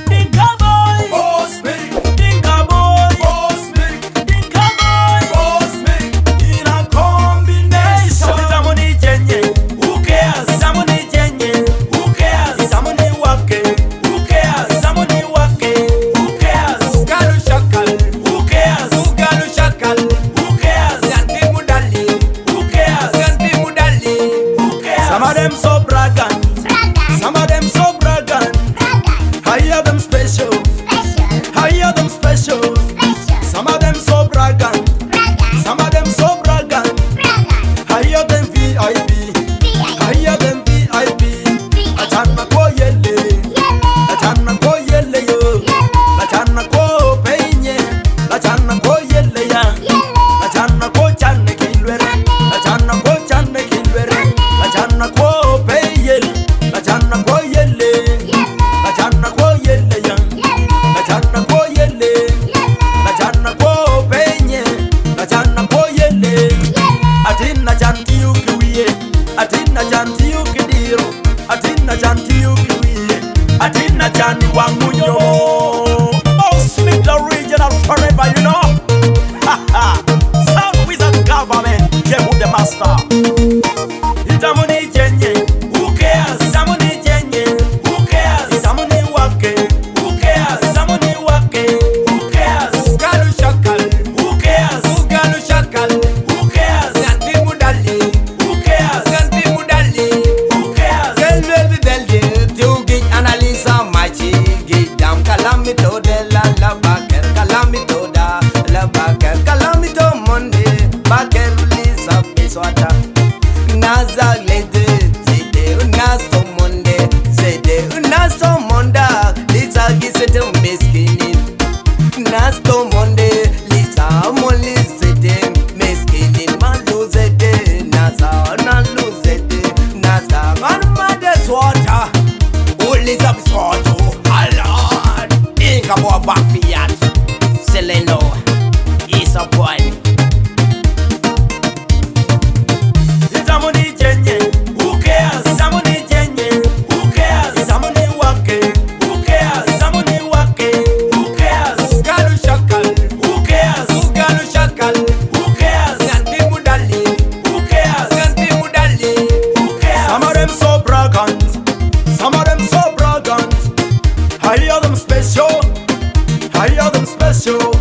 Dinka boy, bosmic, dinka boy, bosmic, dinka boy. bosmic. In a combination. Itamuni jenye, who cares? Itamuni jenye, who cares? Itamuni wake, who cares? Itamuni wake, who cares? Ugalu shakal, Who cares? ugalu shakal. Who cares? Ganti mudali, Who cares? ganti mudali. Who cares? Some of them so braggant, some of them so braggant. I hear them special, I hear them special. Some of them so braggant, some of them so braggant. I hear them VIP, I hear them VIP. Achana ko yele, achana ko yele yo, achana ko penye, achana ko yele ya, achana ko chane kilwere, achana ko chane kilwere, achana ko peyel, achana ko yele, achana ko yele ya, achana ko yele, achana ko penye, achana ko yele. Atina janti ukiwie, atina janti ukidiro, atina janti ukiwie, atina jani wangunyo. Bosmic the regional forever, you know. Sound wizard government, yeah, with the master. Itamuni jenye, who cares? Itamuni jenye, who cares? Itamuni wake, who cares? Itamuni wake, who cares? Ugalu shakal, Who cares? ugalu shakal. Who cares? Ganti mudali, Who cares? ganti mudali. Who cares? Gelbe belde, tugi analisa machi, gidam kalamito de la baker, kalamito da la baker, kalamito monde, baker lisa piswata. Naza lede, zede unaso monde, zede unaso monda, lisa gisete miskini. Nasto monde, lisa moli zede miskini, malu zede, nasa nalu zede, nasa manmade swata, ulisa biswato, alad, inga boa bafiat, seleno, isa boy. Itamuni jenye, who cares? Itamuni jenye, who cares? Itamuni wake, who cares? Itamuni wake, who cares? Ugalu shakal, Who cares? ugalu shakal, Who cares? ganti mudali, Who cares? ganti mudali. Who cares? Some of them so braggant, some of them so braggant. I hear them special, I hear them special.